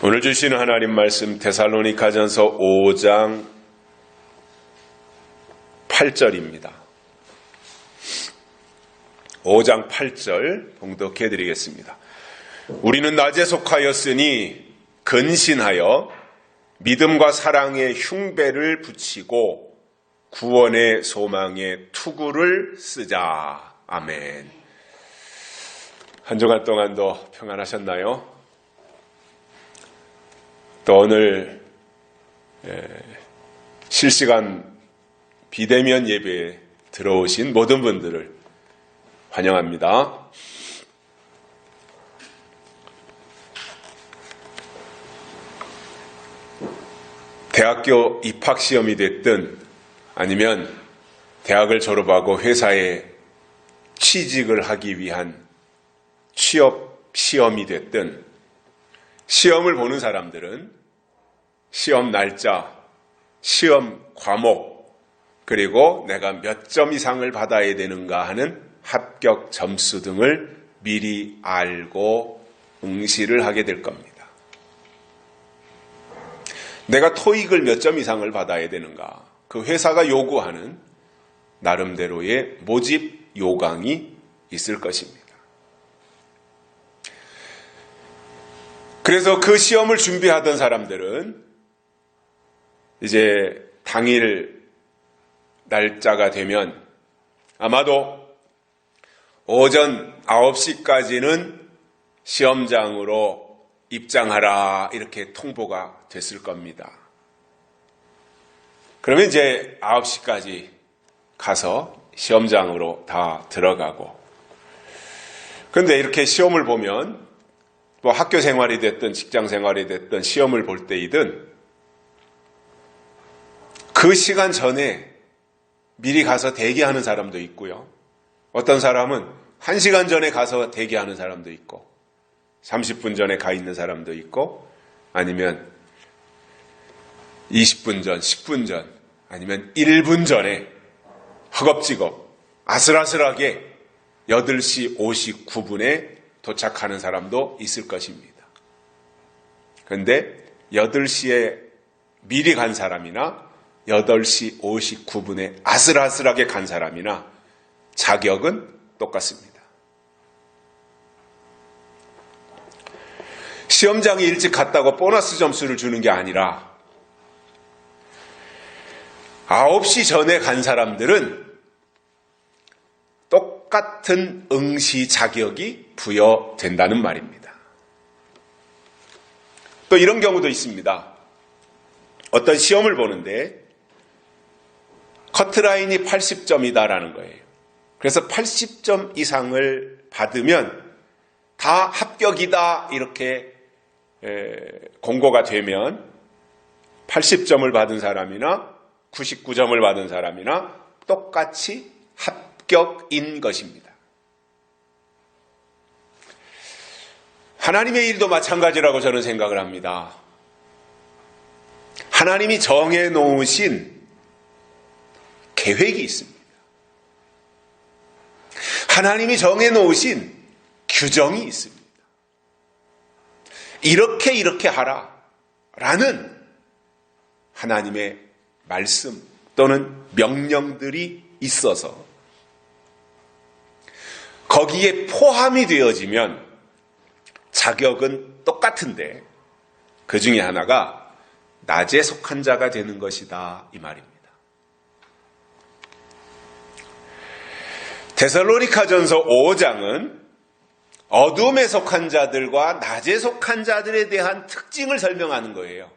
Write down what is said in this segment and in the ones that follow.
오늘 주시는 하나님 말씀 데살로니가전서 5장 8절입니다. 5장 8절 봉독해 드리겠습니다. 우리는 낮에 속하였으니 근신하여 믿음과 사랑의 흉배를 붙이고 구원의 소망의 투구를 쓰자. 아멘. 한 주간 동안도 평안하셨나요? 또 오늘 실시간 비대면 예배에 들어오신 모든 분들을 환영합니다. 대학교 입학시험이 됐든 아니면 대학을 졸업하고 회사에 취직을 하기 위한 취업시험이 됐든 시험을 보는 사람들은 시험 날짜, 시험 과목, 그리고 내가 몇 점 이상을 받아야 되는가 하는 합격 점수 등을 미리 알고 응시를 하게 될 겁니다. 내가 토익을 몇 점 이상을 받아야 되는가, 그 회사가 요구하는 나름대로의 모집 요강이 있을 것입니다. 그래서 그 시험을 준비하던 사람들은 이제 당일 날짜가 되면 아마도 오전 9시까지는 시험장으로 입장하라 이렇게 통보가 됐을 겁니다. 그러면 이제 9시까지 가서 시험장으로 다 들어가고, 그런데 이렇게 시험을 보면 뭐 학교 생활이 됐든 직장 생활이 됐든 시험을 볼 때이든 그 시간 전에 미리 가서 대기하는 사람도 있고요. 어떤 사람은 1시간 전에 가서 대기하는 사람도 있고 30분 전에 가 있는 사람도 있고 아니면 20분 전, 10분 전 아니면 1분 전에 허겁지겁 아슬아슬하게 8시 59분에 도착하는 사람도 있을 것입니다. 그런데 8시에 미리 간 사람이나 8시 59분에 아슬아슬하게 간 사람이나 자격은 똑같습니다. 시험장에 일찍 갔다고 보너스 점수를 주는 게 아니라 9시 전에 간 사람들은 똑같은 응시 자격이 부여된다는 말입니다. 또 이런 경우도 있습니다. 어떤 시험을 보는데 커트라인이 80점이다라는 거예요. 그래서 80점 이상을 받으면 다 합격이다 이렇게 공고가 되면 80점을 받은 사람이나 99점을 받은 사람이나 똑같이 합격인 것입니다. 하나님의 일도 마찬가지라고 저는 생각을 합니다. 하나님이 정해놓으신 계획이 있습니다. 하나님이 정해놓으신 규정이 있습니다. 이렇게 하라 라는 하나님의 말씀 또는 명령들이 있어서 거기에 포함이 되어지면 자격은 똑같은데 그 중에 하나가 낮에 속한 자가 되는 것이다 이 말입니다. 데살로니가전서 5장은 어둠에 속한 자들과 낮에 속한 자들에 대한 특징을 설명하는 거예요.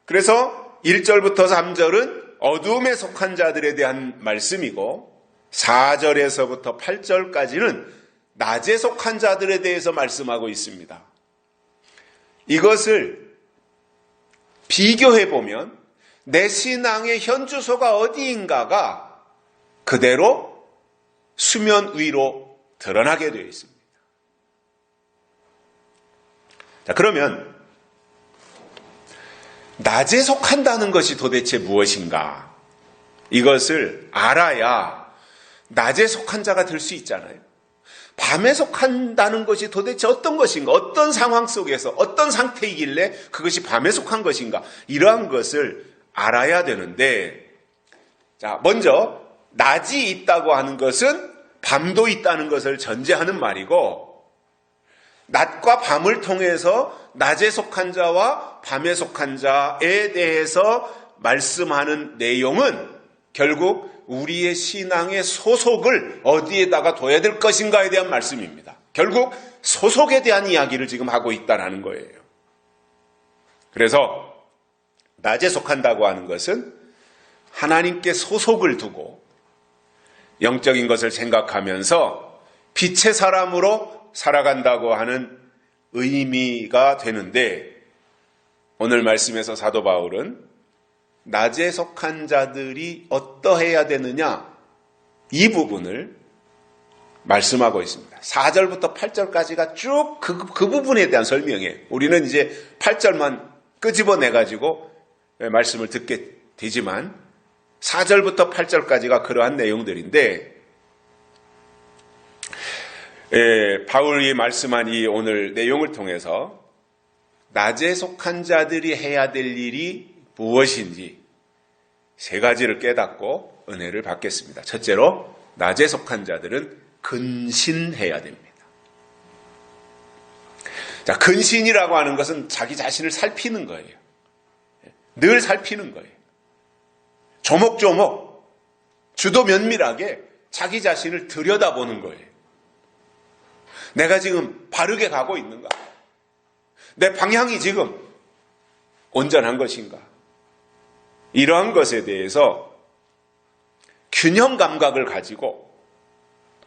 그래서 1절부터 3절은 어둠에 속한 자들에 대한 말씀이고 4절에서부터 8절까지는 낮에 속한 자들에 대해서 말씀하고 있습니다. 이것을 비교해 보면 내 신앙의 현주소가 어디인가가 그대로 수면 위로 드러나게 되어 있습니다. 자, 그러면 낮에 속한다는 것이 도대체 무엇인가? 이것을 알아야 낮에 속한 자가 될 수 있잖아요. 밤에 속한다는 것이 도대체 어떤 것인가? 어떤 상황 속에서 어떤 상태이길래 그것이 밤에 속한 것인가? 이러한 것을 알아야 되는데, 자, 먼저 낮이 있다고 하는 것은 밤도 있다는 것을 전제하는 말이고, 낮과 밤을 통해서 낮에 속한 자와 밤에 속한 자에 대해서 말씀하는 내용은 결국 우리의 신앙의 소속을 어디에다가 둬야 될 것인가에 대한 말씀입니다. 결국 소속에 대한 이야기를 지금 하고 있다는 거예요. 그래서 낮에 속한다고 하는 것은 하나님께 소속을 두고 영적인 것을 생각하면서 빛의 사람으로 살아간다고 하는 의미가 되는데, 오늘 말씀에서 사도 바울은 낮에 속한 자들이 어떠해야 되느냐, 이 부분을 말씀하고 있습니다. 4절부터 8절까지가 쭉 그 부분에 대한 설명이에요. 우리는 이제 8절만 끄집어내가지고 말씀을 듣게 되지만 4절부터 8절까지가 그러한 내용들인데, 바울이 말씀한 이 오늘 내용을 통해서 낮에 속한 자들이 해야 될 일이 무엇인지 세 가지를 깨닫고 은혜를 받겠습니다. 첫째로, 낮에 속한 자들은 근신해야 됩니다. 자, 근신이라고 하는 것은 자기 자신을 살피는 거예요. 늘 살피는 거예요. 조목조목, 주도 면밀하게 자기 자신을 들여다보는 거예요. 내가 지금 바르게 가고 있는가? 내 방향이 지금 온전한 것인가? 이러한 것에 대해서 균형 감각을 가지고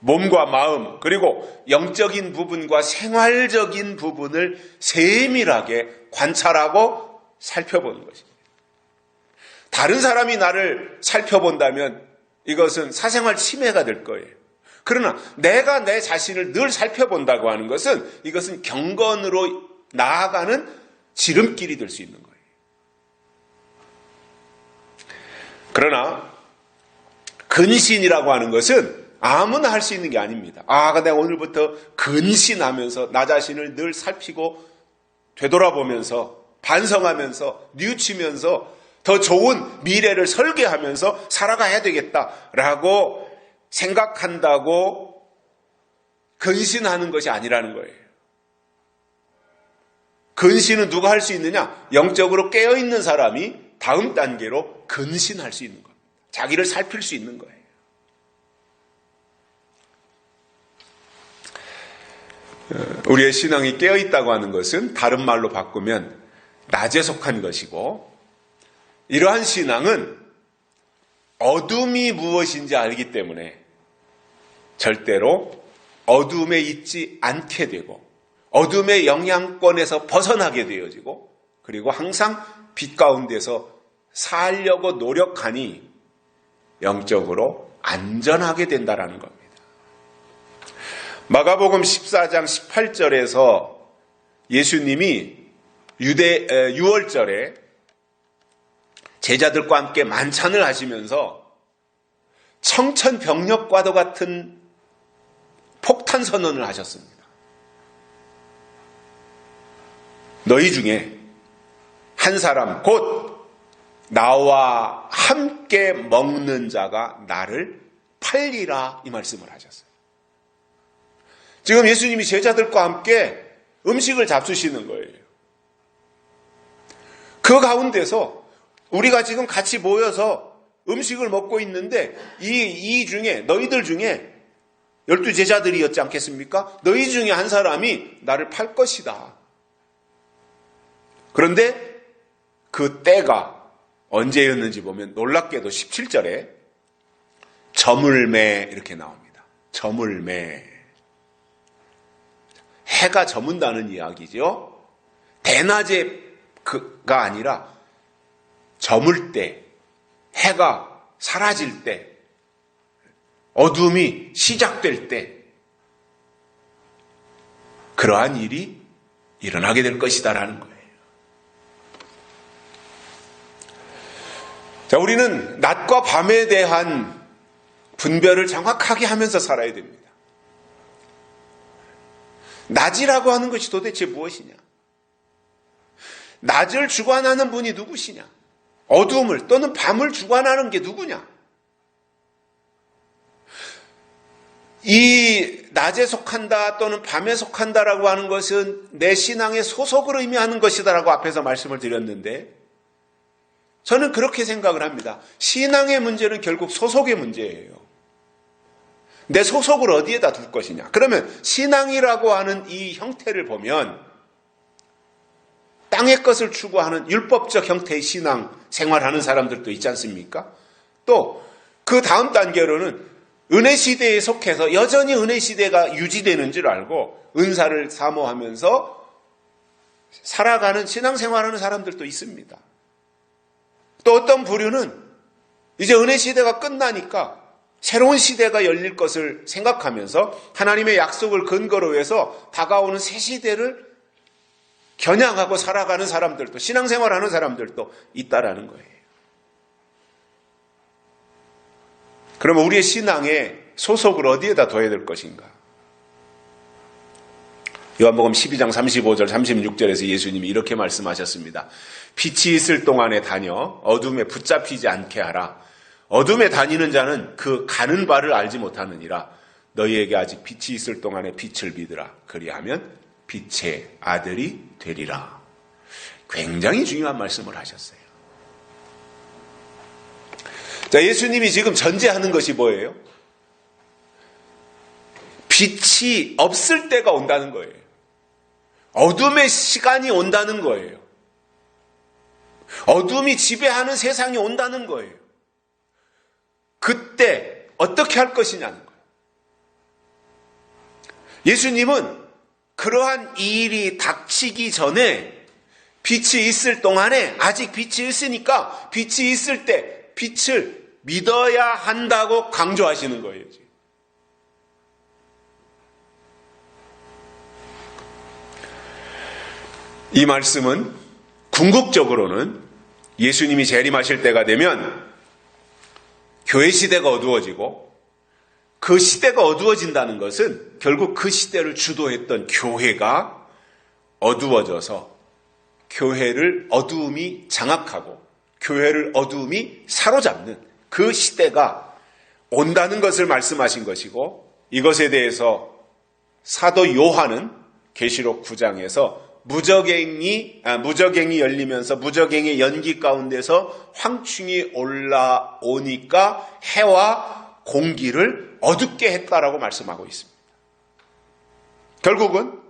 몸과 마음, 그리고 영적인 부분과 생활적인 부분을 세밀하게 관찰하고 살펴보는 것입니다. 다른 사람이 나를 살펴본다면 이것은 사생활 침해가 될 거예요. 그러나 내가 내 자신을 늘 살펴본다고 하는 것은 이것은 경건으로 나아가는 지름길이 될 수 있는 거예요. 그러나 근신이라고 하는 것은 아무나 할 수 있는 게 아닙니다. 내가 오늘부터 근신하면서 나 자신을 늘 살피고 되돌아보면서 반성하면서 뉘우치면서 더 좋은 미래를 설계하면서 살아가야 되겠다라고 생각한다고 근신하는 것이 아니라는 거예요. 근신은 누가 할 수 있느냐? 영적으로 깨어있는 사람이 다음 단계로 근신할 수 있는 겁니다. 자기를 살필 수 있는 거예요. 우리의 신앙이 깨어있다고 하는 것은 다른 말로 바꾸면 낮에 속한 것이고, 이러한 신앙은 어둠이 무엇인지 알기 때문에 절대로 어둠에 있지 않게 되고 어둠의 영향권에서 벗어나게 되어지고, 그리고 항상 빛 가운데서 살려고 노력하니 영적으로 안전하게 된다라는 겁니다. 마가복음 14장 18절에서 예수님이 유월절에 제자들과 함께 만찬을 하시면서 청천벽력과도 같은 폭탄 선언을 하셨습니다. 너희 중에 한 사람 곧 나와 함께 먹는 자가 나를 팔리라, 이 말씀을 하셨어요. 지금 예수님이 제자들과 함께 음식을 잡수시는 거예요. 그 가운데서 우리가 지금 같이 모여서 음식을 먹고 있는데 이 중에, 너희들 중에 12제자들이었지 않겠습니까? 너희 중에 한 사람이 나를 팔 것이다. 그런데 그 때가 언제였는지 보면 놀랍게도 17절에 저물매 이렇게 나옵니다. 저물매. 해가 저문다는 이야기죠. 대낮에가 아니라 저물 때, 해가 사라질 때, 어둠이 시작될 때, 그러한 일이 일어나게 될 것이다라는 거예요. 자, 우리는 낮과 밤에 대한 분별을 정확하게 하면서 살아야 됩니다. 낮이라고 하는 것이 도대체 무엇이냐? 낮을 주관하는 분이 누구시냐? 어둠을 또는 밤을 주관하는 게 누구냐? 이 낮에 속한다 또는 밤에 속한다라고 하는 것은 내 신앙의 소속을 의미하는 것이다라고 앞에서 말씀을 드렸는데, 저는 그렇게 생각을 합니다. 신앙의 문제는 결국 소속의 문제예요. 내 소속을 어디에다 둘 것이냐. 그러면 신앙이라고 하는 이 형태를 보면 땅의 것을 추구하는 율법적 형태의 신앙 생활하는 사람들도 있지 않습니까? 또 그 다음 단계로는 은혜 시대에 속해서 여전히 은혜 시대가 유지되는 줄 알고 은사를 사모하면서 살아가는 신앙생활하는 사람들도 있습니다. 또 어떤 부류는 이제 은혜 시대가 끝나니까 새로운 시대가 열릴 것을 생각하면서 하나님의 약속을 근거로 해서 다가오는 새 시대를 겨냥하고 살아가는 사람들도, 신앙생활하는 사람들도 있다라는 거예요. 그러면 우리의 신앙의 소속을 어디에다 둬야 될 것인가? 요한복음 12장 35절 36절에서 예수님이 이렇게 말씀하셨습니다. 빛이 있을 동안에 다녀 어둠에 붙잡히지 않게 하라. 어둠에 다니는 자는 그 가는 바를 알지 못하느니라. 너희에게 아직 빛이 있을 동안에 빛을 비드라. 그리하면 빛의 아들이 되리라. 굉장히 중요한 말씀을 하셨어요. 자, 예수님이 지금 전제하는 것이 뭐예요? 빛이 없을 때가 온다는 거예요. 어둠의 시간이 온다는 거예요. 어둠이 지배하는 세상이 온다는 거예요. 그때 어떻게 할 것이냐는 거예요. 예수님은 그러한 일이 닥치기 전에 빛이 있을 동안에 아직 빛이 있으니까 빛이 있을 때 빛을 믿어야 한다고 강조하시는 거예요. 이 말씀은 궁극적으로는 예수님이 재림하실 때가 되면 교회 시대가 어두워지고, 그 시대가 어두워진다는 것은 결국 그 시대를 주도했던 교회가 어두워져서 교회를 어두움이 장악하고 교회를 어두움이 사로잡는 그 시대가 온다는 것을 말씀하신 것이고, 이것에 대해서 사도 요한은 계시록 9장에서 무저갱이 열리면서 무저갱의 연기 가운데서 황충이 올라오니까 해와 공기를 어둡게 했다라고 말씀하고 있습니다. 결국은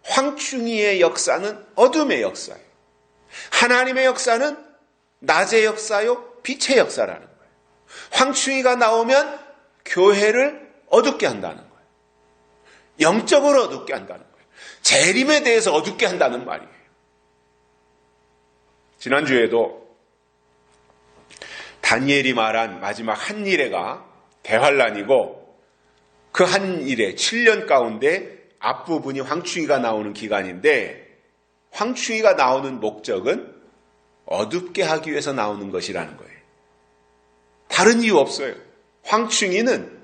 황충이의 역사는 어둠의 역사예요. 하나님의 역사는 낮의 역사요, 빛의 역사라는 거예요. 황충이가 나오면 교회를 어둡게 한다는 거예요. 영적으로 어둡게 한다는 거예요. 재림에 대해서 어둡게 한다는 말이에요. 지난주에도 다니엘이 말한 마지막 한일회가 대환란이고, 그 한일회 7년 가운데 앞부분이 황충이가 나오는 기간인데, 황충이가 나오는 목적은 어둡게 하기 위해서 나오는 것이라는 거예요. 다른 이유 없어요. 황충이는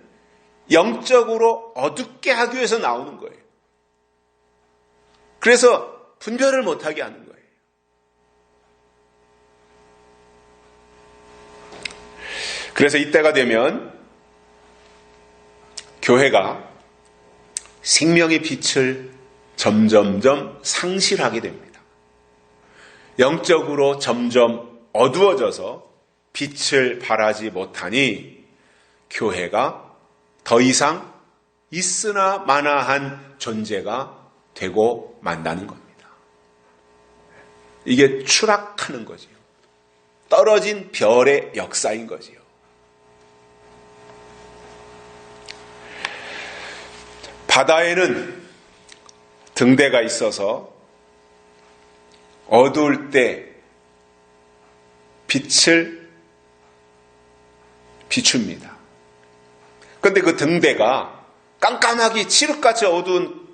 영적으로 어둡게 하기 위해서 나오는 거예요. 그래서 분별을 못하게 하는 거예요. 그래서 이때가 되면 교회가 생명의 빛을 점점점 상실하게 됩니다. 영적으로 점점 어두워져서 빛을 발하지 못하니 교회가 더 이상 있으나 마나한 존재가 되고 만다는 겁니다. 이게 추락하는 거지요. 떨어진 별의 역사인 거지요. 바다에는 등대가 있어서 어두울 때 빛을 비춥니다. 그런데 그 등대가 깜깜하게 칠흑같이 어두운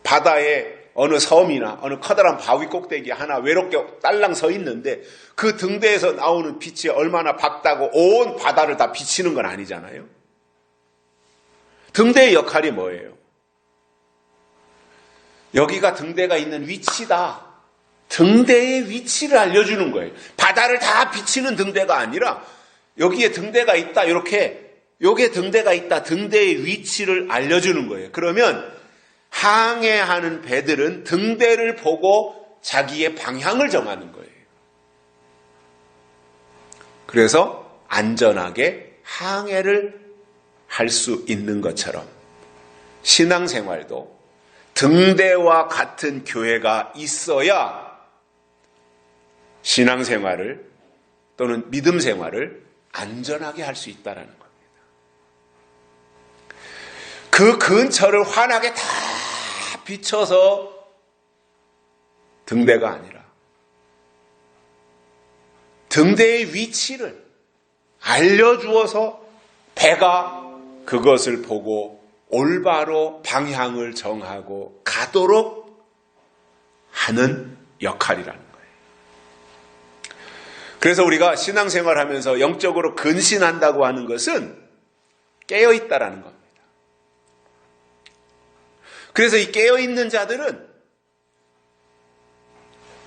바다에 어느 섬이나 어느 커다란 바위 꼭대기 하나 외롭게 딸랑 서 있는데, 그 등대에서 나오는 빛이 얼마나 밝다고 온 바다를 다 비치는 건 아니잖아요. 등대의 역할이 뭐예요? 여기가 등대가 있는 위치다. 등대의 위치를 알려주는 거예요. 바다를 다 비치는 등대가 아니라 여기에 등대가 있다. 이렇게 여기에 등대가 있다. 등대의 위치를 알려주는 거예요. 그러면 항해하는 배들은 등대를 보고 자기의 방향을 정하는 거예요. 그래서 안전하게 항해를 할 수 있는 것처럼 신앙생활도 등대와 같은 교회가 있어야 신앙생활을 또는 믿음생활을 안전하게 할 수 있다는 겁니다. 그 근처를 환하게 다 비춰서 등대가 아니라 등대의 위치를 알려주어서 배가 그것을 보고 올바로 방향을 정하고 가도록 하는 역할이라는 거예요. 그래서 우리가 신앙생활 하면서 영적으로 근신한다고 하는 것은 깨어있다라는 겁니다. 그래서 이 깨어있는 자들은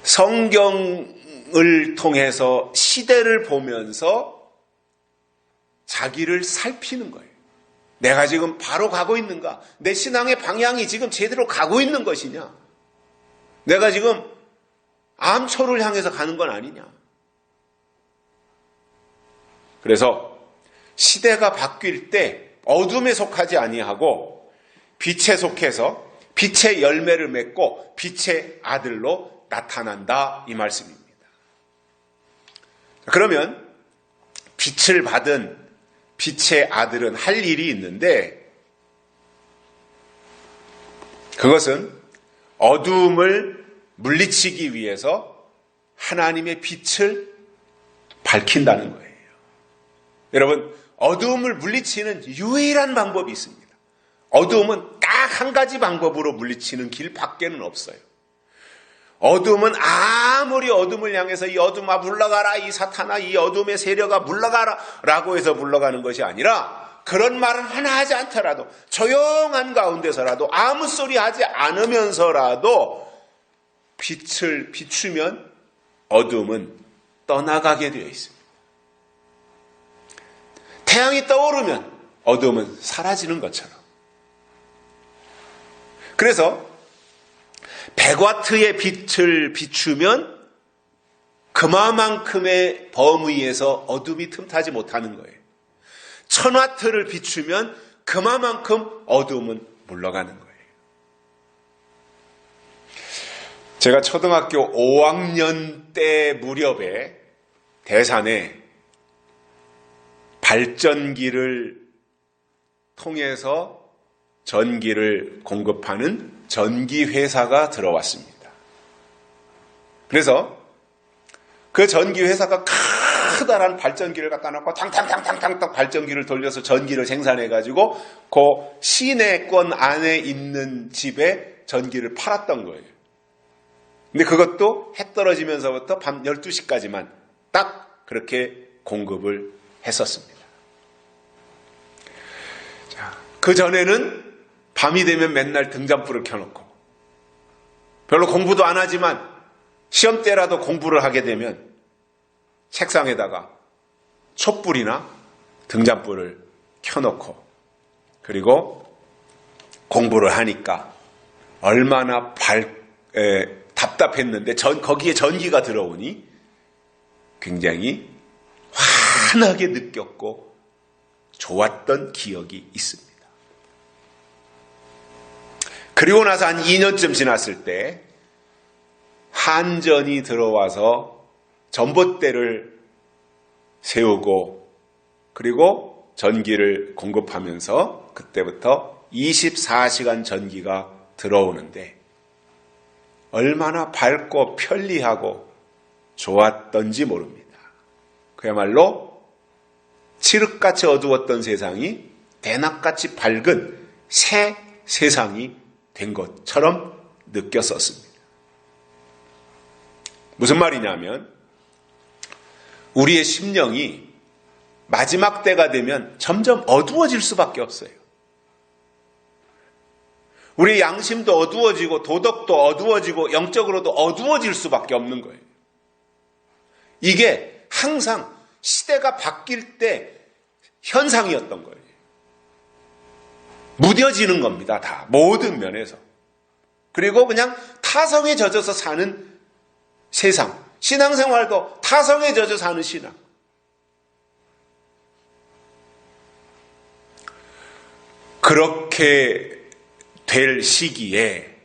성경을 통해서 시대를 보면서 자기를 살피는 거예요. 내가 지금 바로 가고 있는가? 내 신앙의 방향이 지금 제대로 가고 있는 것이냐? 내가 지금 암초를 향해서 가는 건 아니냐? 그래서 시대가 바뀔 때 어둠에 속하지 아니하고 빛에 속해서 빛의 열매를 맺고 빛의 아들로 나타난다 이 말씀입니다. 그러면 빛을 받은 빛의 아들은 할 일이 있는데 그것은 어두움을 물리치기 위해서 하나님의 빛을 밝힌다는 거예요. 여러분, 어두움을 물리치는 유일한 방법이 있습니다. 어두움은 딱 한 가지 방법으로 물리치는 길 밖에는 없어요. 어둠은 아무리 어둠을 향해서 이 어둠아 물러가라, 이 사탄아, 이 어둠의 세력아 물러가라 라고 해서 물러가는 것이 아니라 그런 말은 하나 하지 않더라도 조용한 가운데서라도 아무 소리 하지 않으면서라도 빛을 비추면 어둠은 떠나가게 되어 있습니다. 태양이 떠오르면 어둠은 사라지는 것처럼. 그래서 100와트의 빛을 비추면 그만큼의 범위에서 어둠이 틈타지 못하는 거예요. 1000와트를 비추면 그만큼 어둠은 물러가는 거예요. 제가 초등학교 5학년 때 무렵에 대산에 발전기를 통해서 전기를 공급하는 전기회사가 들어왔습니다. 그래서 그 전기회사가 크다란 발전기를 갖다 놓고 탕탕탕탕탕 발전기를 돌려서 전기를 생산해가지고 그 시내권 안에 있는 집에 전기를 팔았던 거예요. 근데 그것도 해 떨어지면서부터 밤 12시까지만 딱 그렇게 공급을 했었습니다. 자, 그 전에는 밤이 되면 맨날 등잔불을 켜놓고 별로 공부도 안 하지만 시험 때라도 공부를 하게 되면 책상에다가 촛불이나 등잔불을 켜놓고 그리고 공부를 하니까 얼마나 답답했는데 거기에 전기가 들어오니 굉장히 환하게 느꼈고 좋았던 기억이 있습니다. 그리고 나서 한 2년쯤 지났을 때 한전이 들어와서 전봇대를 세우고 그리고 전기를 공급하면서 그때부터 24시간 전기가 들어오는데 얼마나 밝고 편리하고 좋았던지 모릅니다. 그야말로 칠흑같이 어두웠던 세상이 대낮같이 밝은 새 세상이 된 것처럼 느꼈었습니다. 무슨 말이냐면 우리의 심령이 마지막 때가 되면 점점 어두워질 수밖에 없어요. 우리 양심도 어두워지고 도덕도 어두워지고 영적으로도 어두워질 수밖에 없는 거예요. 이게 항상 시대가 바뀔 때 현상이었던 거예요. 무뎌지는 겁니다. 다 모든 면에서. 그리고 그냥 타성에 젖어서 사는 세상, 신앙생활도 타성에 젖어 사는 신앙. 그렇게 될 시기에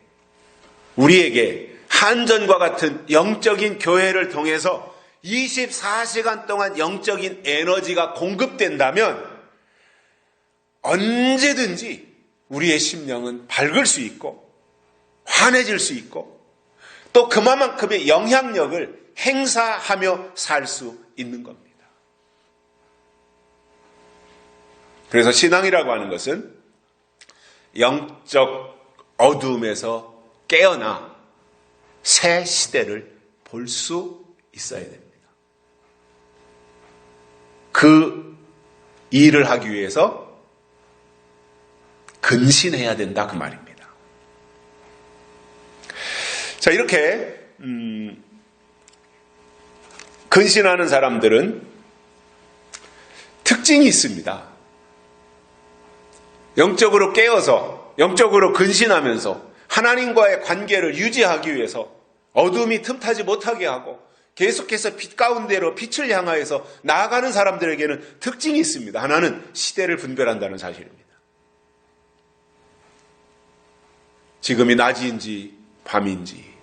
우리에게 한전과 같은 영적인 교회를 통해서 24시간 동안 영적인 에너지가 공급된다면 언제든지 우리의 심령은 밝을 수 있고 환해질 수 있고 또 그만큼의 영향력을 행사하며 살 수 있는 겁니다. 그래서 신앙이라고 하는 것은 영적 어두움에서 깨어나 새 시대를 볼 수 있어야 됩니다. 그 일을 하기 위해서 근신해야 된다 그 말입니다. 자, 이렇게 근신하는 사람들은 특징이 있습니다. 영적으로 깨어서 영적으로 근신하면서 하나님과의 관계를 유지하기 위해서 어둠이 틈타지 못하게 하고 계속해서 빛 가운데로 빛을 향하여서 나아가는 사람들에게는 특징이 있습니다. 하나는 시대를 분별한다는 사실입니다. 지금이 낮인지 밤인지,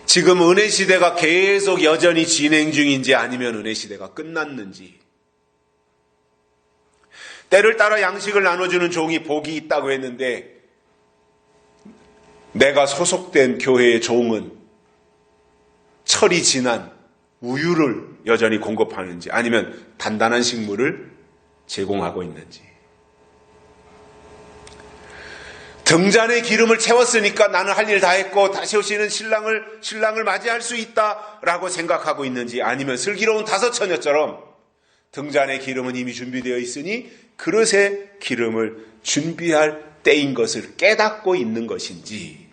지금 은혜 시대가 계속 여전히 진행 중인지 아니면 은혜 시대가 끝났는지, 때를 따라 양식을 나눠주는 종이 복이 있다고 했는데 내가 소속된 교회의 종은 철이 지난 우유를 여전히 공급하는지 아니면 단단한 식물을 제공하고 있는지, 등잔에 기름을 채웠으니까 나는 할 일 다 했고 다시 오시는 신랑을 맞이할 수 있다라고 생각하고 있는지, 아니면 슬기로운 다섯 처녀처럼 등잔에 기름은 이미 준비되어 있으니 그릇에 기름을 준비할 때인 것을 깨닫고 있는 것인지.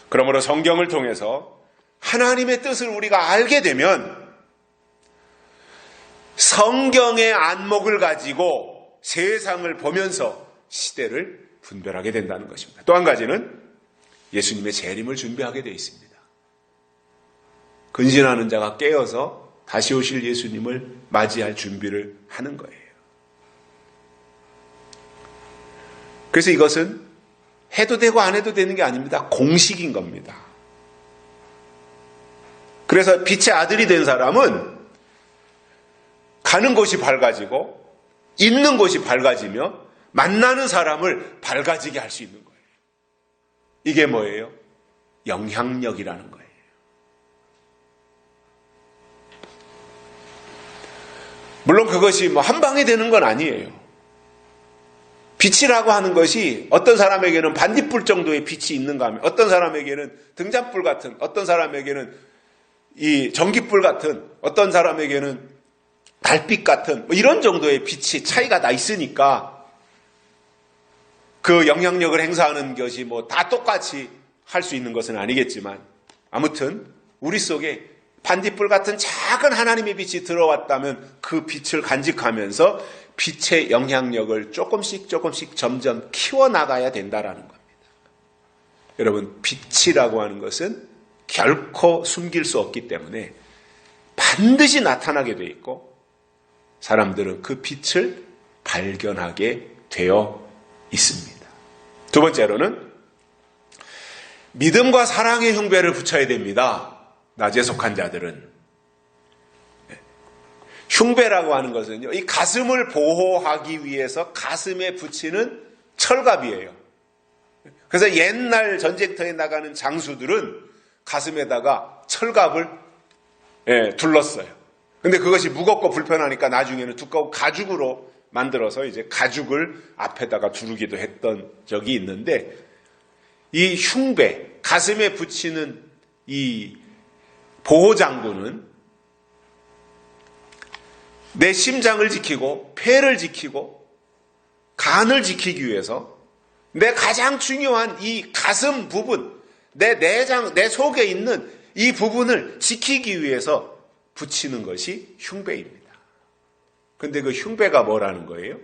그러므로 성경을 통해서 하나님의 뜻을 우리가 알게 되면 성경의 안목을 가지고 세상을 보면서 시대를 분별하게 된다는 것입니다. 또 한 가지는 예수님의 재림을 준비하게 되어 있습니다. 근신하는 자가 깨어서 다시 오실 예수님을 맞이할 준비를 하는 거예요. 그래서 이것은 해도 되고 안 해도 되는 게 아닙니다. 공식인 겁니다. 그래서 빛의 아들이 된 사람은 가는 곳이 밝아지고 있는 곳이 밝아지며 만나는 사람을 밝아지게 할 수 있는 거예요. 이게 뭐예요? 영향력이라는 거예요. 물론 그것이 한 방에 되는 건 아니에요. 빛이라고 하는 것이 어떤 사람에게는 반딧불 정도의 빛이 있는가 하면 어떤 사람에게는 등잔불 같은, 어떤 사람에게는 이 전기불 같은, 어떤 사람에게는 달빛 같은 이런 정도의 빛이 차이가 나 있으니까 그 영향력을 행사하는 것이 다 똑같이 할 수 있는 것은 아니겠지만 아무튼 우리 속에 반딧불 같은 작은 하나님의 빛이 들어왔다면 그 빛을 간직하면서 빛의 영향력을 조금씩 점점 키워나가야 된다라는 겁니다. 여러분, 빛이라고 하는 것은 결코 숨길 수 없기 때문에 반드시 나타나게 돼 있고 사람들은 그 빛을 발견하게 되어 있습니다. 두 번째로는 믿음과 사랑의 흉배를 붙여야 됩니다. 낮에 속한 자들은. 흉배라고 하는 것은요, 이 가슴을 보호하기 위해서 가슴에 붙이는 철갑이에요. 그래서 옛날 전쟁터에 나가는 장수들은 가슴에다가 철갑을 둘렀어요. 근데 그것이 무겁고 불편하니까 나중에는 두꺼운 가죽으로 만들어서 이제 가죽을 앞에다가 두르기도 했던 적이 있는데, 이 흉배, 가슴에 붙이는 이 보호장구는 내 심장을 지키고 폐를 지키고 간을 지키기 위해서 내 가장 중요한 이 가슴 부분, 내 내장, 내 속에 있는 이 부분을 지키기 위해서 붙이는 것이 흉배입니다. 근데 그 흉배가 뭐라는 거예요?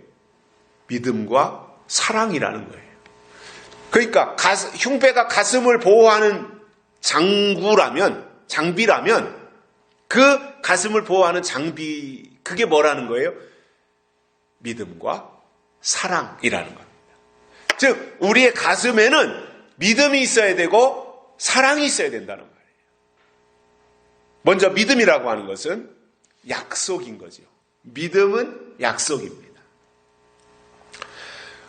믿음과 사랑이라는 거예요. 그러니까 흉배가 가슴을 보호하는 장비라면 그 가슴을 보호하는 장비, 그게 뭐라는 거예요? 믿음과 사랑이라는 겁니다. 즉 우리의 가슴에는 믿음이 있어야 되고 사랑이 있어야 된다는 말이에요. 먼저 믿음이라고 하는 것은 약속인 거죠. 믿음은 약속입니다.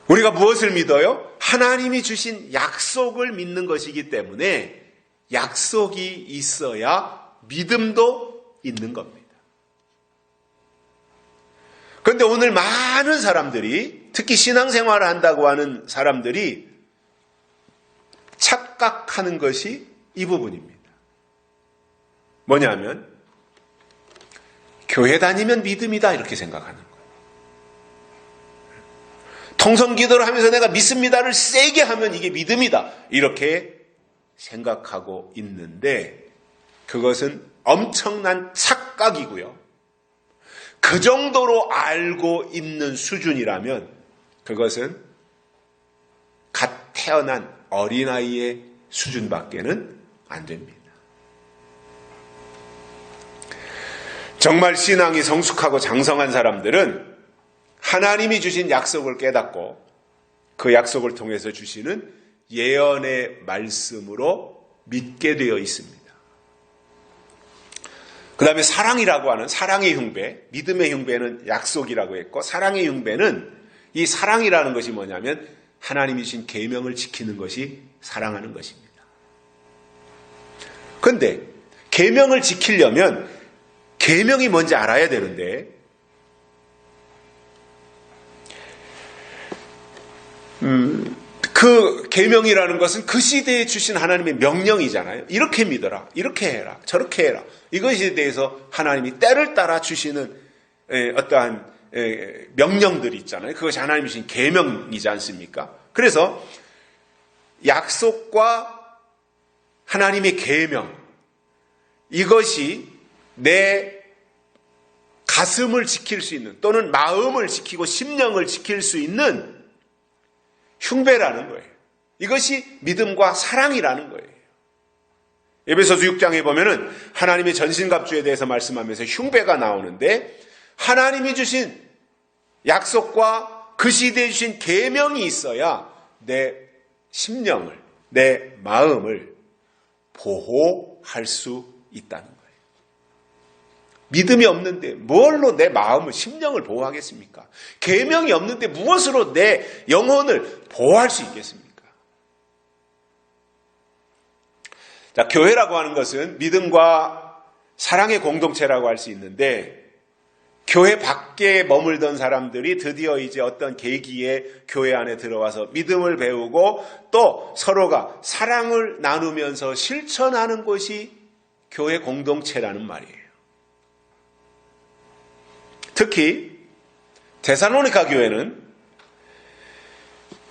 우리가 무엇을 믿어요? 하나님이 주신 약속을 믿는 것이기 때문에 약속이 있어야 믿음도 있는 겁니다. 그런데 오늘 많은 사람들이, 특히 신앙생활을 한다고 하는 사람들이 착각하는 것이 이 부분입니다. 뭐냐면 교회 다니면 믿음이다 이렇게 생각하는 거예요. 통성기도를 하면서 내가 믿습니다를 세게 하면 이게 믿음이다 이렇게 생각하고 있는데 그것은 엄청난 착각이고요. 그 정도로 알고 있는 수준이라면 그것은 갓 태어난 어린아이의 수준밖에는 안 됩니다. 정말 신앙이 성숙하고 장성한 사람들은 하나님이 주신 약속을 깨닫고 그 약속을 통해서 주시는 예언의 말씀으로 믿게 되어 있습니다. 그 다음에 사랑이라고 하는 사랑의 흉배, 믿음의 흉배는 약속이라고 했고 사랑의 흉배는 이 사랑이라는 것이 뭐냐면 하나님이 주신 계명을 지키는 것이 사랑하는 것입니다. 그런데 계명을 지키려면 계명이 뭔지 알아야 되는데 그 계명이라는 것은 그 시대에 주신 하나님의 명령이잖아요. 이렇게 믿어라, 이렇게 해라, 저렇게 해라. 이것에 대해서 하나님이 때를 따라 주시는 어떠한 명령들이 있잖아요. 그것이 하나님이 주신 계명이지 않습니까? 그래서 약속과 하나님의 계명, 이것이 내 가슴을 지킬 수 있는 또는 마음을 지키고 심령을 지킬 수 있는 흉배라는 거예요. 이것이 믿음과 사랑이라는 거예요. 에베소서 6장에 보면은 하나님의 전신갑주에 대해서 말씀하면서 흉배가 나오는데 하나님이 주신 약속과 그 시대에 주신 계명이 있어야 내 심령을, 내 마음을 보호할 수 있다는 거예요. 믿음이 없는데 뭘로 내 마음을, 심령을 보호하겠습니까? 계명이 없는데 무엇으로 내 영혼을 보호할 수 있겠습니까? 자, 교회라고 하는 것은 믿음과 사랑의 공동체라고 할 수 있는데 교회 밖에 머물던 사람들이 드디어 이제 어떤 계기에 교회 안에 들어와서 믿음을 배우고 또 서로가 사랑을 나누면서 실천하는 것이 교회 공동체라는 말이에요. 특히 데살로니가 교회는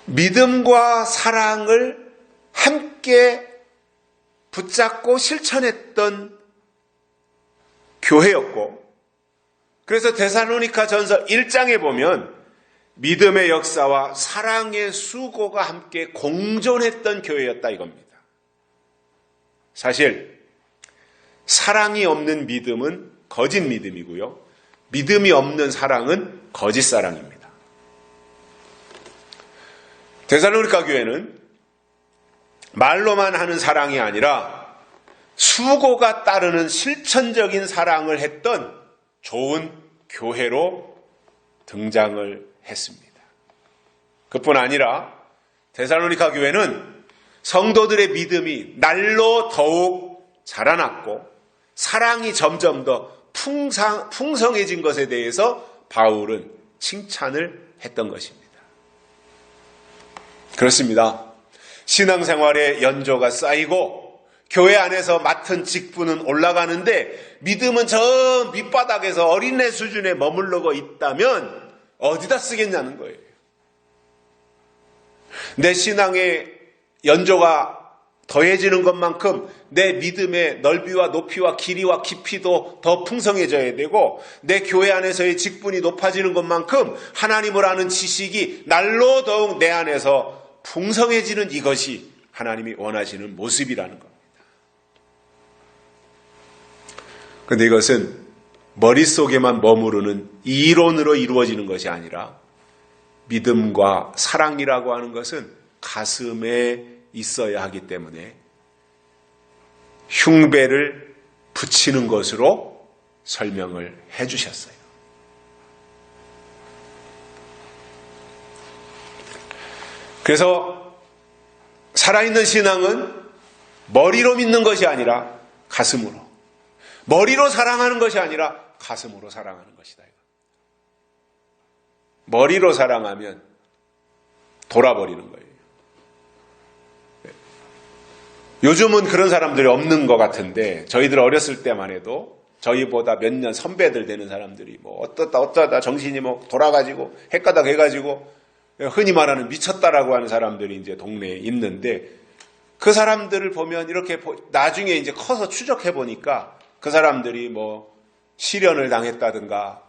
믿음과 사랑을 함께 붙잡고 실천했던 교회였고 그래서 데살로니가 전서 1장에 보면 믿음의 역사와 사랑의 수고가 함께 공존했던 교회였다 이겁니다. 사실 사랑이 없는 믿음은 거짓 믿음이고요. 믿음이 없는 사랑은 거짓 사랑입니다. 데살로니가 교회는 말로만 하는 사랑이 아니라 수고가 따르는 실천적인 사랑을 했던 좋은 교회로 등장을 했습니다. 그뿐 아니라 데살로니가 교회는 성도들의 믿음이 날로 더욱 자라났고 사랑이 점점 더 풍성해진 것에 대해서 바울은 칭찬을 했던 것입니다. 그렇습니다. 신앙생활의 연조가 쌓이고 교회 안에서 맡은 직분은 올라가는데 믿음은 저 밑바닥에서 어린애 수준에 머무르고 있다면 어디다 쓰겠냐는 거예요. 내 신앙의 연조가 더해지는 것만큼 내 믿음의 넓이와 높이와 길이와 깊이도 더 풍성해져야 되고, 내 교회 안에서의 직분이 높아지는 것만큼 하나님을 아는 지식이 날로 더욱 내 안에서 풍성해지는, 이것이 하나님이 원하시는 모습이라는 겁니다. 그런데 이것은 머릿속에만 머무르는 이론으로 이루어지는 것이 아니라, 믿음과 사랑이라고 하는 것은 가슴에 있어야 하기 때문에 흉배를 붙이는 것으로 설명을 해 주셨어요. 그래서 살아있는 신앙은 머리로 믿는 것이 아니라 가슴으로, 머리로 사랑하는 것이 아니라 가슴으로 사랑하는 것이다. 머리로 사랑하면 돌아버리는 거예요. 요즘은 그런 사람들이 없는 것 같은데, 저희들 어렸을 때만 해도 저희보다 몇 년 선배들 되는 사람들이 뭐 어쩌다 정신이 뭐 돌아가지고 헷가닥 해가지고 흔히 말하는 미쳤다라고 하는 사람들이 이제 동네에 있는데, 그 사람들을 보면 이렇게 나중에 이제 커서 추적해 보니까 그 사람들이 뭐 실연을 당했다든가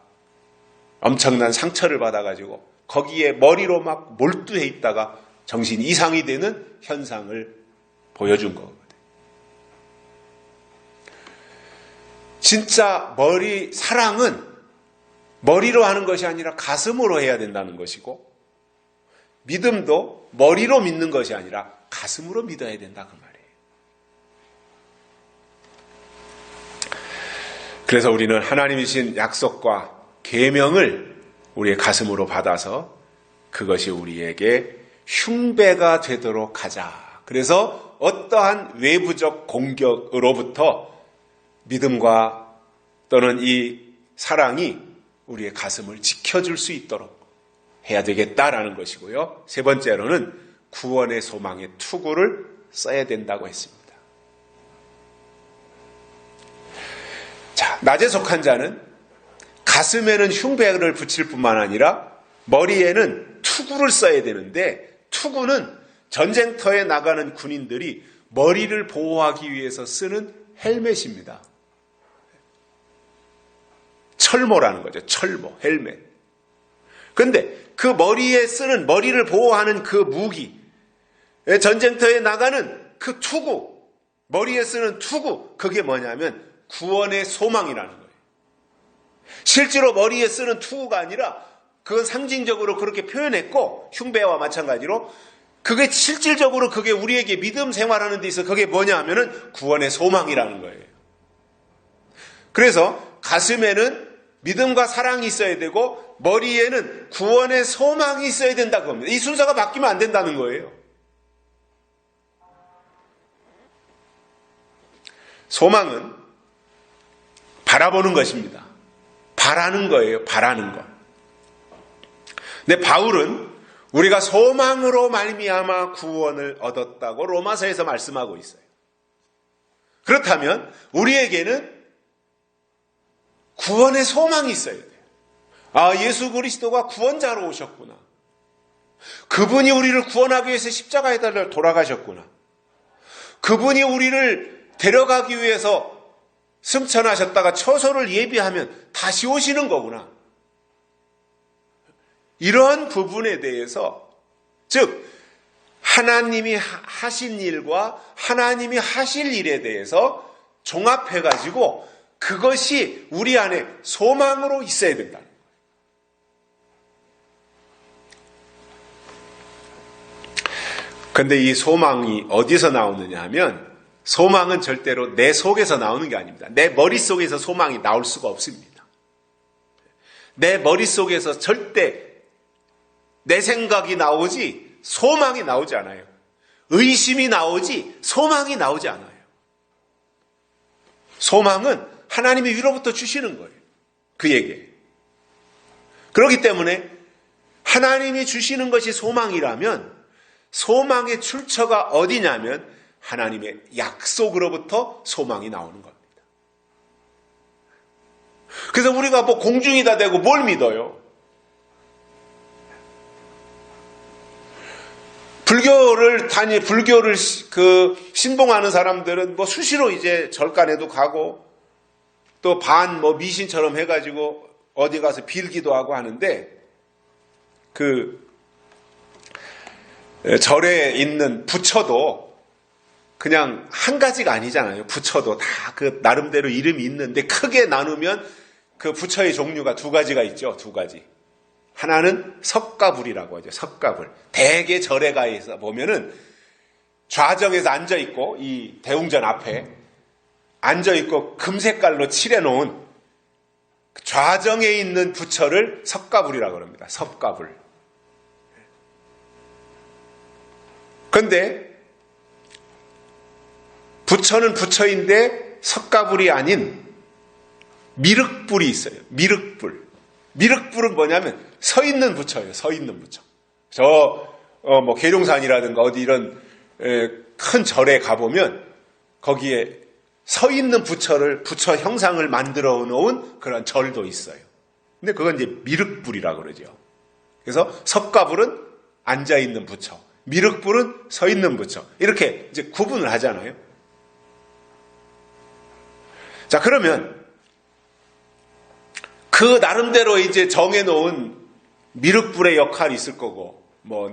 엄청난 상처를 받아가지고 거기에 머리로 막 몰두해 있다가 정신 이상이 되는 현상을 보여준 거거든요. 진짜 사랑은 머리로 하는 것이 아니라 가슴으로 해야 된다는 것이고, 믿음도 머리로 믿는 것이 아니라 가슴으로 믿어야 된다, 그 말이에요. 그래서 우리는 하나님이 주신 약속과 계명을 우리의 가슴으로 받아서 그것이 우리에게 흉배가 되도록 하자. 그래서 어떠한 외부적 공격으로부터 믿음과 또는 이 사랑이 우리의 가슴을 지켜줄 수 있도록 해야 되겠다라는 것이고요. 세 번째로는 구원의 소망의 투구를 써야 된다고 했습니다. 자, 낮에 속한 자는 가슴에는 흉배를 붙일 뿐만 아니라 머리에는 투구를 써야 되는데, 투구는 전쟁터에 나가는 군인들이 머리를 보호하기 위해서 쓰는 헬멧입니다. 철모라는 거죠. 철모, 헬멧. 그런데 그 머리에 쓰는, 머리를 보호하는 그 무기, 전쟁터에 나가는 그 투구, 머리에 쓰는 투구, 그게 뭐냐면 구원의 소망이라는 거예요. 실제로 머리에 쓰는 투구가 아니라, 그건 상징적으로 그렇게 표현했고, 흉배와 마찬가지로 그게 실질적으로 그게 우리에게 믿음 생활하는 데 있어서 그게 뭐냐 하면은 구원의 소망이라는 거예요. 그래서 가슴에는 믿음과 사랑이 있어야 되고 머리에는 구원의 소망이 있어야 된다고 합니다. 이 순서가 바뀌면 안 된다는 거예요. 소망은 바라보는 것입니다. 바라는 거예요. 바라는 것. 근데 바울은 우리가 소망으로 말미암아 구원을 얻었다고 로마서에서 말씀하고 있어요. 그렇다면 우리에게는 구원의 소망이 있어야 돼요. 아, 예수 그리스도가 구원자로 오셨구나. 그분이 우리를 구원하기 위해서 십자가에 달려 돌아가셨구나. 그분이 우리를 데려가기 위해서 승천하셨다가 처소를 예비하면 다시 오시는 거구나. 이러한 부분에 대해서, 즉 하나님이 하신 일과 하나님이 하실 일에 대해서 종합해가지고 그것이 우리 안에 소망으로 있어야 된다는 거예요. 그런데 이 소망이 어디서 나오느냐 하면, 소망은 절대로 내 속에서 나오는 게 아닙니다. 내 머릿속에서 소망이 나올 수가 없습니다. 내 머릿속에서 절대 내 생각이 나오지 소망이 나오지 않아요. 의심이 나오지 소망이 나오지 않아요. 소망은 하나님이 위로부터 주시는 거예요. 그에게. 그렇기 때문에 하나님이 주시는 것이 소망이라면 소망의 출처가 어디냐면 하나님의 약속으로부터 소망이 나오는 겁니다. 그래서 우리가 뭐 공중이다 대고 뭘 믿어요? 불교를 신봉하는 사람들은 뭐 수시로 이제 절간에도 가고 또 미신처럼 해가지고 어디 가서 빌기도 하고 하는데 절에 있는 부처도 그냥 한 가지가 아니잖아요. 부처도 다 나름대로 이름이 있는데 크게 나누면 그 부처의 종류가 두 가지가 있죠. 두 가지. 하나는 석가불이라고 하죠. 석가불. 대개 절에 가서 보면은 좌정에서 앉아있고 이 대웅전 앞에 앉아있고 금색깔로 칠해놓은 좌정에 있는 부처를 석가불이라고 합니다. 석가불. 그런데 부처는 부처인데 석가불이 아닌 미륵불이 있어요. 미륵불. 미륵불은 뭐냐면 서 있는 부처예요. 서 있는 부처. 계룡산이라든가 어디 이런 큰 절에 가보면 거기에 서 있는 부처 형상을 만들어 놓은 그런 절도 있어요. 근데 그건 이제 미륵불이라고 그러죠. 그래서 석가불은 앉아 있는 부처, 미륵불은 서 있는 부처. 이렇게 이제 구분을 하잖아요. 자, 그러면 그 나름대로 이제 정해놓은 미륵불의 역할이 있을 거고,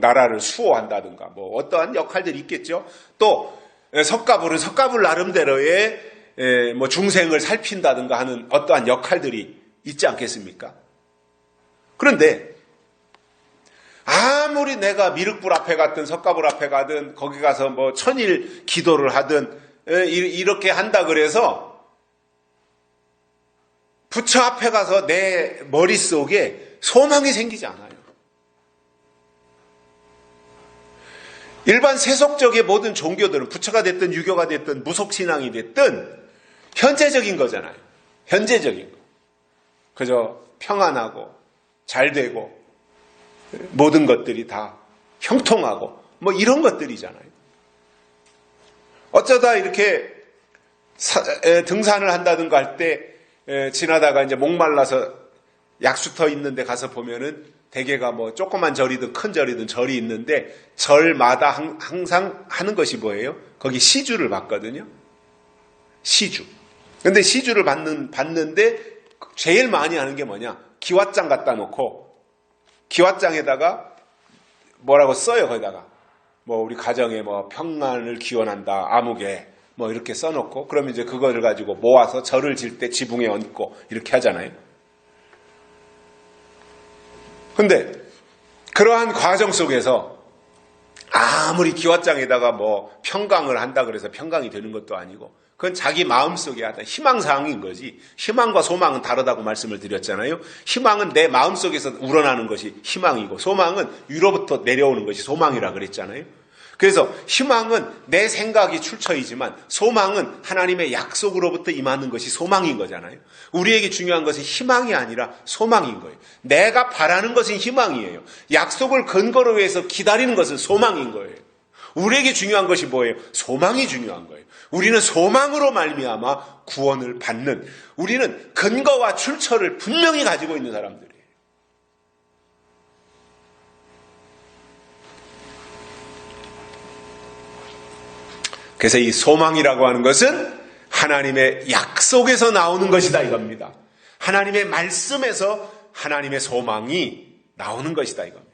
나라를 수호한다든가, 어떠한 역할들이 있겠죠. 또, 석가불은 석가불 나름대로의 중생을 살핀다든가 하는 어떠한 역할들이 있지 않겠습니까? 그런데, 아무리 내가 미륵불 앞에 갔든 석가불 앞에 가든, 거기 가서 천일 기도를 하든, 이렇게 한다 그래서, 부처 앞에 가서 내 머릿속에 소망이 생기지 않아요. 일반 세속적인 모든 종교들은 부처가 됐든 유교가 됐든 무속신앙이 됐든 현재적인 거잖아요. 현재적인 거. 그저 평안하고 잘 되고 모든 것들이 다 형통하고 이런 것들이잖아요. 어쩌다 이렇게 등산을 한다든가 할 때 지나다가 이제 목말라서 약수터 있는데 가서 보면은 대개가 조그만 절이든 큰 절이든 절이 있는데 절마다 항상 하는 것이 뭐예요? 거기 시주를 받거든요. 시주. 근데 시주를 받는데 제일 많이 하는 게 뭐냐? 기왓장 갖다 놓고 기왓장에다가 뭐라고 써요, 거기다가. 우리 가정에 평안을 기원한다, 아무개. 이렇게 써놓고, 그러면 이제 그거를 가지고 모아서 절을 질 때 지붕에 얹고, 이렇게 하잖아요. 근데, 그러한 과정 속에서, 아무리 기왓장에다가 평강을 한다 그래서 평강이 되는 것도 아니고, 그건 자기 마음속에 하다 희망사항인 거지. 희망과 소망은 다르다고 말씀을 드렸잖아요. 희망은 내 마음속에서 우러나는 것이 희망이고, 소망은 위로부터 내려오는 것이 소망이라 그랬잖아요. 그래서 희망은 내 생각이 출처이지만 소망은 하나님의 약속으로부터 임하는 것이 소망인 거잖아요. 우리에게 중요한 것은 희망이 아니라 소망인 거예요. 내가 바라는 것은 희망이에요. 약속을 근거로 해서 기다리는 것은 소망인 거예요. 우리에게 중요한 것이 뭐예요? 소망이 중요한 거예요. 우리는 소망으로 말미암아 구원을 받는, 우리는 근거와 출처를 분명히 가지고 있는 사람들이에요. 그래서 이 소망이라고 하는 것은 하나님의 약속에서 나오는 것이다 이겁니다. 하나님의 말씀에서 하나님의 소망이 나오는 것이다 이겁니다.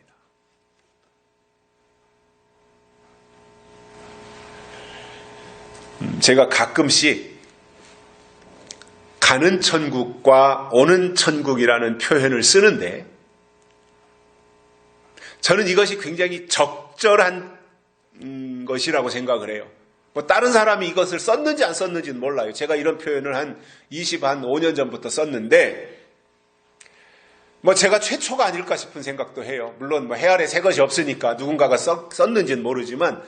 제가 가끔씩 가는 천국과 오는 천국이라는 표현을 쓰는데 저는 이것이 굉장히 적절한 것이라고 생각을 해요. 다른 사람이 이것을 썼는지 안 썼는지는 몰라요. 제가 이런 표현을 한 25년 전부터 썼는데 제가 최초가 아닐까 싶은 생각도 해요. 물론 해 아래 새 것이 없으니까 누군가가 썼는지는 모르지만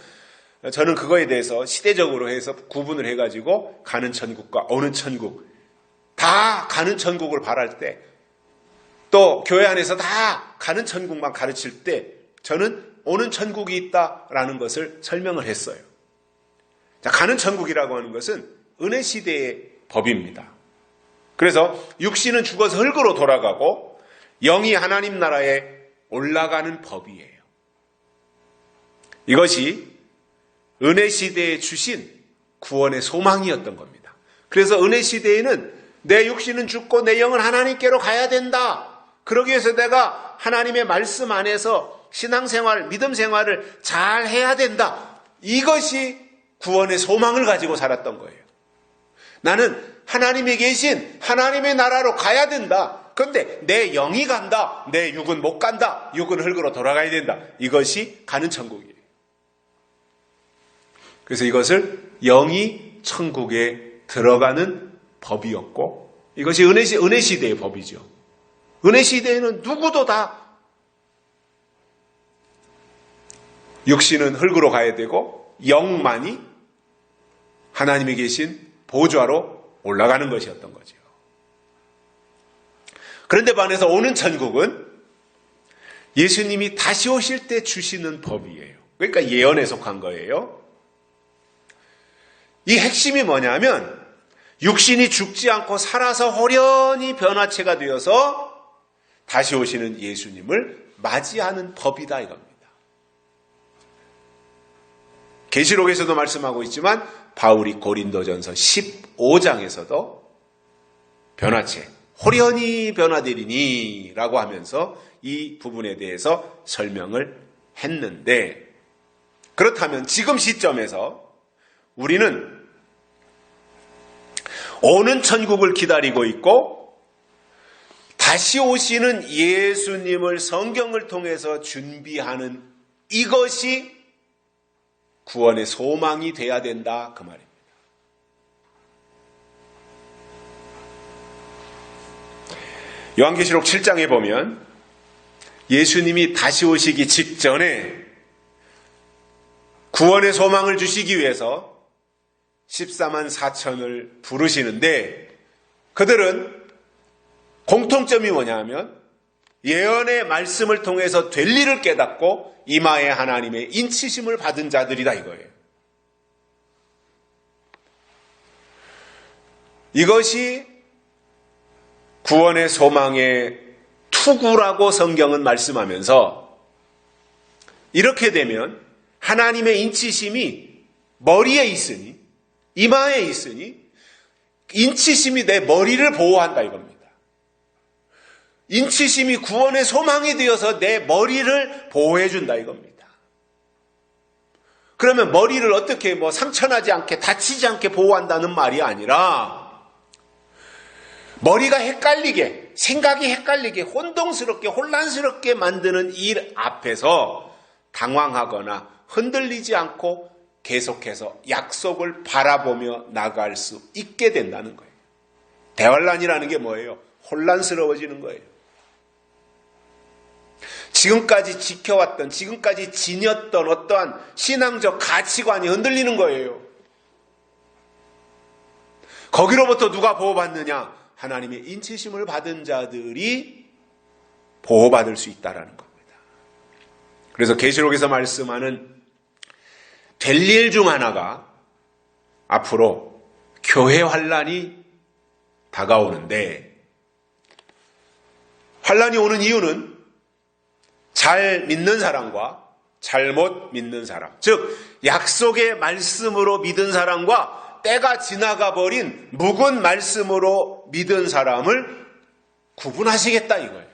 저는 그거에 대해서 시대적으로 해서 구분을 해가지고 가는 천국과 오는 천국, 다 가는 천국을 바랄 때, 또 교회 안에서 다 가는 천국만 가르칠 때 저는 오는 천국이 있다라는 것을 설명을 했어요. 자, 가는 천국이라고 하는 것은 은혜 시대의 법입니다. 그래서 육신은 죽어서 흙으로 돌아가고 영이 하나님 나라에 올라가는 법이에요. 이것이 은혜 시대에 주신 구원의 소망이었던 겁니다. 그래서 은혜 시대에는 내 육신은 죽고 내 영은 하나님께로 가야 된다. 그러기 위해서 내가 하나님의 말씀 안에서 신앙생활, 믿음 생활을 잘 해야 된다. 이것이 구원의 소망을 가지고 살았던 거예요. 나는 하나님이 계신 하나님의 나라로 가야 된다. 그런데 내 영이 간다. 내 육은 못 간다. 육은 흙으로 돌아가야 된다. 이것이 가는 천국이에요. 그래서 이것을 영이 천국에 들어가는 법이었고, 이것이 은혜 시대의 법이죠. 은혜 시대에는 누구도 다 육신은 흙으로 가야 되고 영만이 하나님이 계신 보좌로 올라가는 것이었던 거죠. 그런데 반해서 오는 천국은 예수님이 다시 오실 때 주시는 법이에요. 그러니까 예언에 속한 거예요. 이 핵심이 뭐냐면 육신이 죽지 않고 살아서 호련히 변화체가 되어서 다시 오시는 예수님을 맞이하는 법이다 이겁니다. 계시록에서도 말씀하고 있지만 바울이 고린도전서 15장에서도 변화체, 호련히 변화되리니 라고 하면서 이 부분에 대해서 설명을 했는데, 그렇다면 지금 시점에서 우리는 오는 천국을 기다리고 있고 다시 오시는 예수님을 성경을 통해서 준비하는 이것이 구원의 소망이 돼야 된다 그 말입니다. 요한계시록 7장에 보면 예수님이 다시 오시기 직전에 구원의 소망을 주시기 위해서 14만 4천을 부르시는데, 그들은 공통점이 뭐냐면 예언의 말씀을 통해서 될 일을 깨닫고 이마에 하나님의 인치심을 받은 자들이다 이거예요. 이것이 구원의 소망의 투구라고 성경은 말씀하면서, 이렇게 되면 하나님의 인치심이 머리에 있으니, 이마에 있으니 인치심이 내 머리를 보호한다 이겁니다. 인치심이 구원의 소망이 되어서 내 머리를 보호해 준다 이겁니다. 그러면 머리를 어떻게 상처나지 않게 다치지 않게 보호한다는 말이 아니라, 머리가 헷갈리게, 생각이 헷갈리게, 혼동스럽게, 혼란스럽게 만드는 일 앞에서 당황하거나 흔들리지 않고 계속해서 약속을 바라보며 나갈 수 있게 된다는 거예요. 대환란이라는 게 뭐예요? 혼란스러워지는 거예요. 지금까지 지켜왔던, 지금까지 지녔던 어떠한 신앙적 가치관이 흔들리는 거예요. 거기로부터 누가 보호받느냐? 하나님의 인치심을 받은 자들이 보호받을 수 있다는 겁니다. 그래서 계시록에서 말씀하는 될 일 중 하나가 앞으로 교회 환란이 다가오는데, 환란이 오는 이유는 잘 믿는 사람과 잘못 믿는 사람, 즉 약속의 말씀으로 믿은 사람과 때가 지나가 버린 묵은 말씀으로 믿은 사람을 구분하시겠다 이거예요.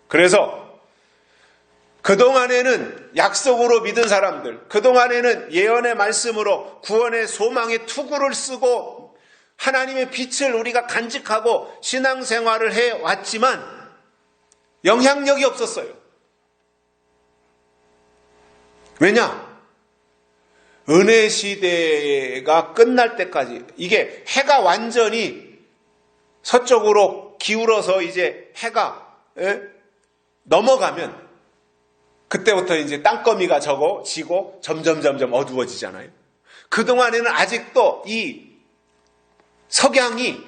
그래서 그동안에는 약속으로 믿은 사람들, 그동안에는 예언의 말씀으로 구원의 소망의 투구를 쓰고 하나님의 빛을 우리가 간직하고 신앙생활을 해왔지만 영향력이 없었어요. 왜냐? 은혜 시대가 끝날 때까지, 이게 해가 완전히 서쪽으로 기울어서 이제 해가 넘어가면 그때부터 이제 땅거미가 지고 점점 어두워지잖아요. 그동안에는 아직도 이 석양이,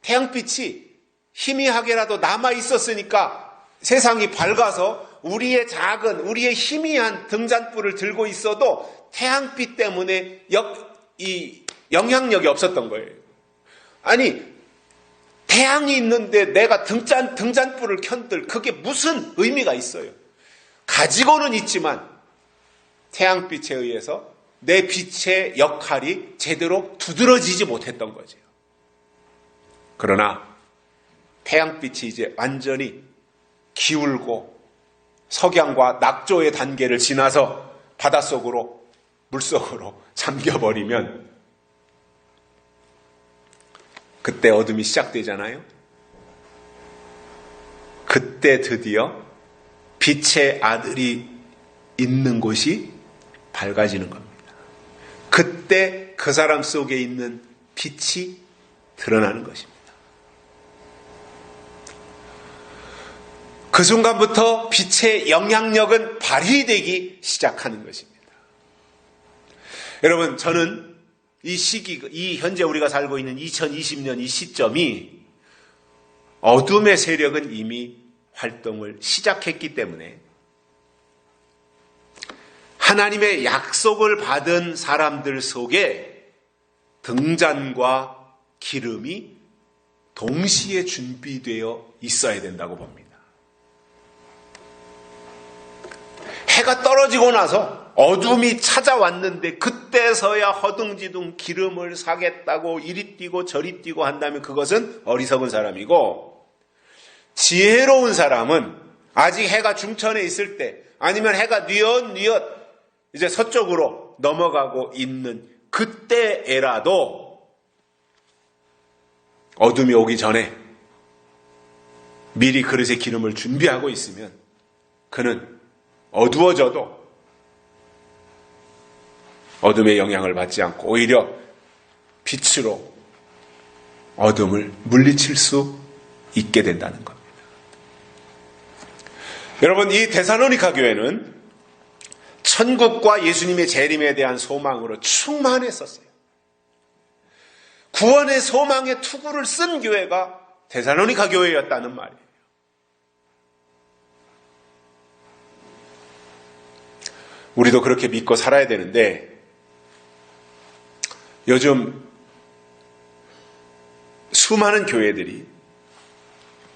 태양빛이 희미하게라도 남아 있었으니까 세상이 밝아서 우리의 작은, 우리의 희미한 등잔불을 들고 있어도 태양빛 때문에 이 영향력이 없었던 거예요. 아니, 태양이 있는데 내가 등잔불을 켠들 그게 무슨 의미가 있어요? 가지고는 있지만 태양빛에 의해서 내 빛의 역할이 제대로 두드러지지 못했던 거죠. 그러나 태양빛이 이제 완전히 기울고 석양과 낙조의 단계를 지나서 바닷속으로, 물속으로 잠겨버리면 그때 어둠이 시작되잖아요. 그때 드디어 빛의 아들이 있는 곳이 밝아지는 겁니다. 그때 그 사람 속에 있는 빛이 드러나는 것입니다. 그 순간부터 빛의 영향력은 발휘되기 시작하는 것입니다. 여러분, 저는 이 시기, 이 현재 우리가 살고 있는 2020년 이 시점이 어둠의 세력은 이미 활동을 시작했기 때문에 하나님의 약속을 받은 사람들 속에 등잔과 기름이 동시에 준비되어 있어야 된다고 봅니다. 해가 떨어지고 나서 어둠이 찾아왔는데 그때서야 허둥지둥 기름을 사겠다고 이리 뛰고 저리 뛰고 한다면 그것은 어리석은 사람이고, 지혜로운 사람은 아직 해가 중천에 있을 때, 아니면 해가 뉘엿뉘엿 이제 서쪽으로 넘어가고 있는 그때에라도 어둠이 오기 전에 미리 그릇에 기름을 준비하고 있으면 그는 어두워져도 어둠의 영향을 받지 않고 오히려 빛으로 어둠을 물리칠 수 있게 된다는 겁니다. 여러분, 이 데살로니가 교회는 천국과 예수님의 재림에 대한 소망으로 충만했었어요. 구원의 소망의 투구를 쓴 교회가 데살로니가 교회였다는 말이에요. 우리도 그렇게 믿고 살아야 되는데, 요즘 수많은 교회들이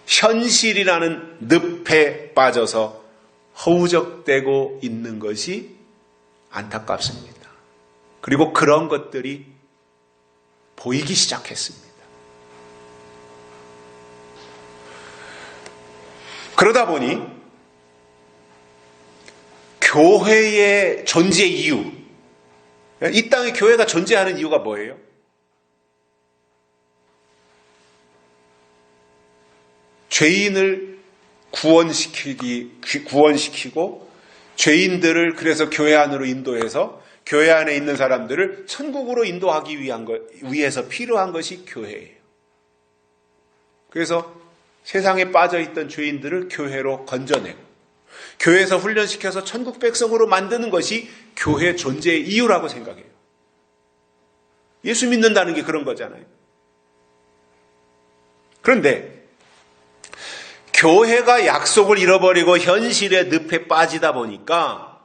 현실이라는 늪에 빠져서 허우적대고 있는 것이 안타깝습니다. 그리고 그런 것들이 보이기 시작했습니다. 그러다 보니 교회의 존재 이유, 이 땅에 교회가 존재하는 이유가 뭐예요? 죄인을 구원시키고 죄인들을 그래서 교회 안으로 인도해서 교회 안에 있는 사람들을 천국으로 인도하기 위해서 필요한 것이 교회예요. 그래서 세상에 빠져있던 죄인들을 교회로 건져내고 교회에서 훈련시켜서 천국 백성으로 만드는 것이 교회 존재의 이유라고 생각해요. 예수 믿는다는 게 그런 거잖아요. 그런데 교회가 약속을 잃어버리고 현실의 늪에 빠지다 보니까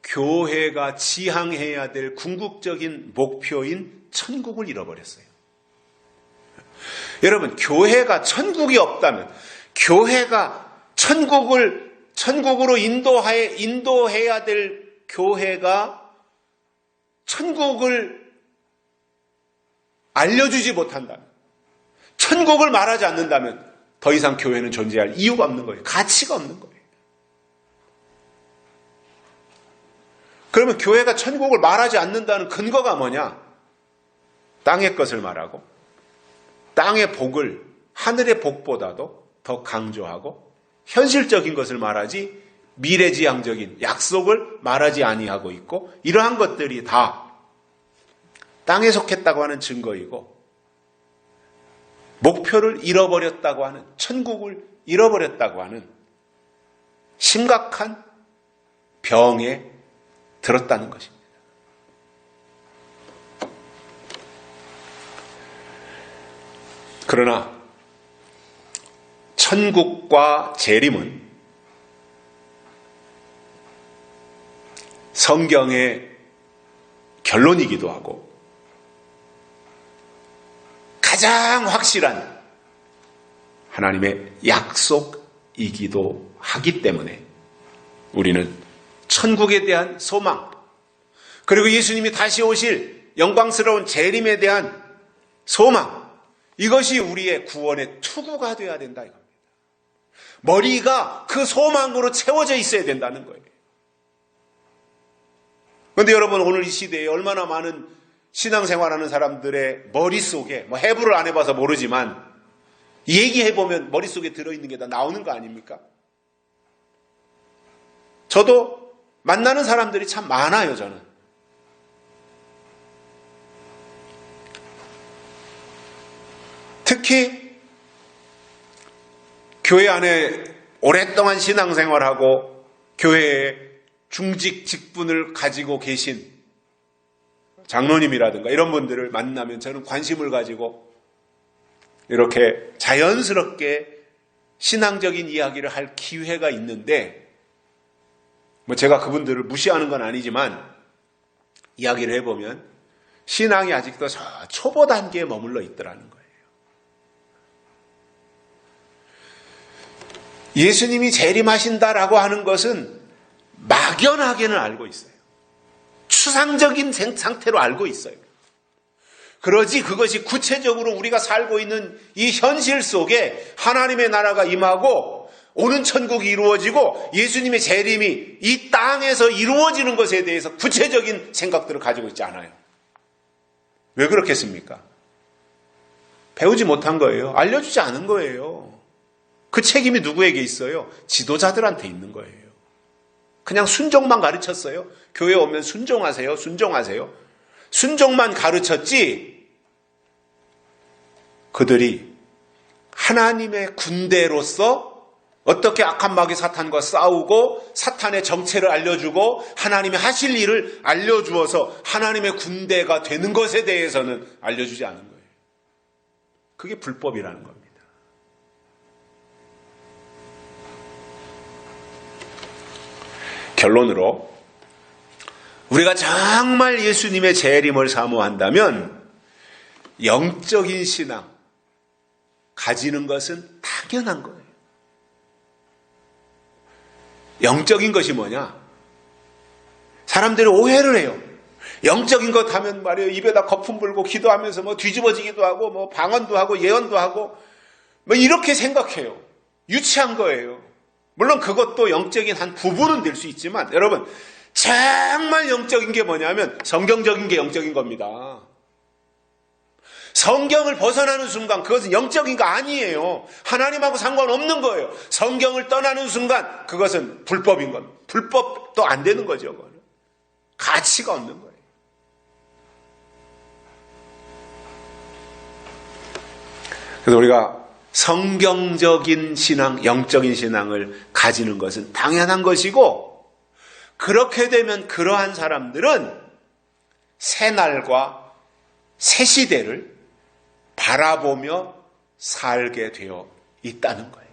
교회가 지향해야 될 궁극적인 목표인 천국을 잃어버렸어요. 여러분, 교회가 천국이 없다면, 교회가 천국으로 인도해야 될 교회가 천국을 알려주지 못한다면, 천국을 말하지 않는다면 더 이상 교회는 존재할 이유가 없는 거예요. 가치가 없는 거예요. 그러면 교회가 천국을 말하지 않는다는 근거가 뭐냐? 땅의 것을 말하고 땅의 복을 하늘의 복보다도 더 강조하고 현실적인 것을 말하지 미래지향적인 약속을 말하지 아니하고 있고, 이러한 것들이 다 땅에 속했다고 하는 증거이고 목표를 잃어버렸다고 하는, 천국을 잃어버렸다고 하는 심각한 병에 들었다는 것입니다. 그러나 천국과 재림은 성경의 결론이기도 하고 가장 확실한 하나님의 약속이기도 하기 때문에 우리는 천국에 대한 소망, 그리고 예수님이 다시 오실 영광스러운 재림에 대한 소망, 이것이 우리의 구원의 투구가 되어야 된다 이겁니다. 머리가 그 소망으로 채워져 있어야 된다는 거예요. 그런데 여러분, 오늘 이 시대에 얼마나 많은 신앙생활하는 사람들의 머릿속에, 뭐 해부를 안 해봐서 모르지만 얘기해보면 머릿속에 들어있는 게 다 나오는 거 아닙니까? 저도 만나는 사람들이 참 많아요, 저는. 특히 교회 안에 오랫동안 신앙생활하고 교회에 중직 직분을 가지고 계신 장로님이라든가 이런 분들을 만나면 저는 관심을 가지고 이렇게 자연스럽게 신앙적인 이야기를 할 기회가 있는데, 뭐 제가 그분들을 무시하는 건 아니지만 이야기를 해보면 신앙이 아직도 저 초보 단계에 머물러 있더라는 거예요. 예수님이 재림하신다라고 하는 것은 막연하게는 알고 있어요. 추상적인 상태로 알고 있어요. 그러지 그것이 구체적으로 우리가 살고 있는 이 현실 속에 하나님의 나라가 임하고 오는 천국이 이루어지고 예수님의 재림이 이 땅에서 이루어지는 것에 대해서 구체적인 생각들을 가지고 있지 않아요. 왜 그렇겠습니까? 배우지 못한 거예요. 알려주지 않은 거예요. 그 책임이 누구에게 있어요? 지도자들한테 있는 거예요. 그냥 순종만 가르쳤어요. 교회 오면 순종하세요. 순종하세요. 순종만 가르쳤지 그들이 하나님의 군대로서 어떻게 악한 마귀 사탄과 싸우고 사탄의 정체를 알려주고 하나님의 하실 일을 알려주어서 하나님의 군대가 되는 것에 대해서는 알려주지 않은 거예요. 그게 불법이라는 겁니다. 결론으로 우리가 정말 예수님의 재림을 사모한다면 영적인 신앙 가지는 것은 당연한 거예요. 영적인 것이 뭐냐? 사람들이 오해를 해요. 영적인 것 하면 말이에요. 입에다 거품 불고 기도하면서 뭐 뒤집어지기도 하고 뭐 방언도 하고 예언도 하고 뭐 이렇게 생각해요. 유치한 거예요. 물론 그것도 영적인 한 부분은 될 수 있지만 여러분, 정말 영적인 게 뭐냐면 성경적인 게 영적인 겁니다. 성경을 벗어나는 순간 그것은 영적인 거 아니에요. 하나님하고 상관없는 거예요. 성경을 떠나는 순간 그것은 불법인 겁니다. 불법도 안 되는 거죠. 그거는. 가치가 없는 거예요. 그래서 우리가 성경적인 신앙, 영적인 신앙을 가지는 것은 당연한 것이고, 그렇게 되면 그러한 사람들은 새날과 새 시대를 바라보며 살게 되어 있다는 거예요.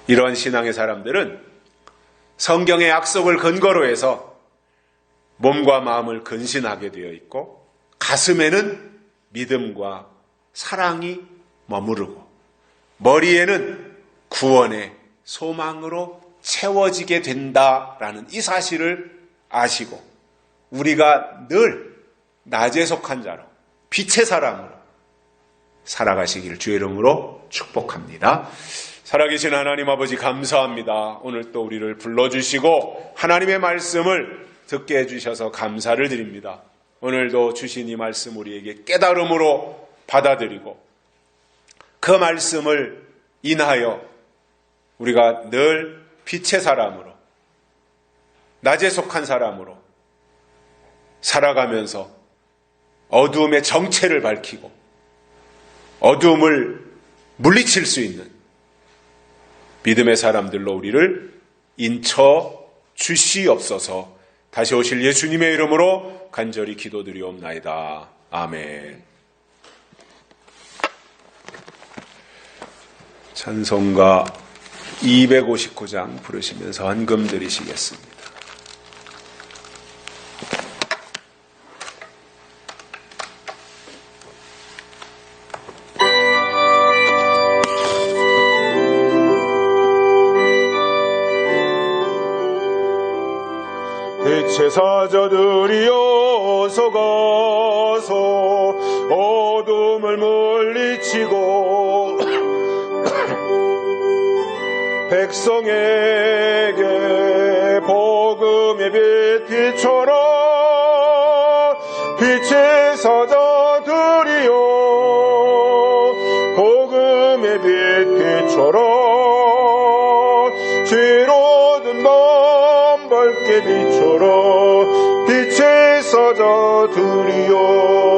이러한 신앙의 사람들은 성경의 약속을 근거로 해서 몸과 마음을 근신하게 되어 있고 가슴에는 믿음과 사랑이 머무르고 머리에는 구원의 소망으로 채워지게 된다라는 이 사실을 아시고 우리가 늘 낮에 속한 자로 빛의 사람으로 살아가시길 주의 이름으로 축복합니다. 살아계신 하나님 아버지 감사합니다. 오늘 또 우리를 불러주시고 하나님의 말씀을 듣게 해주셔서 감사를 드립니다. 오늘도 주신 이 말씀 우리에게 깨달음으로 받아들이고 그 말씀을 인하여 우리가 늘 빛의 사람으로 낮에 속한 사람으로 살아가면서 어두움의 정체를 밝히고 어두움을 물리칠 수 있는 믿음의 사람들로 우리를 인쳐 주시옵소서. 다시 오실 예수님의 이름으로 간절히 기도드리옵나이다. 아멘. 찬송가 259장 부르시면서 헌금 드리시겠습니다. 사자들이여 서가서 어둠을 물리치고 백성에게 복음의 빛 비춰라. 빛의 사자들이여 복음의 빛 비춰라. 죄로든 밤 밝게 비춰라. 빛의 사자들이여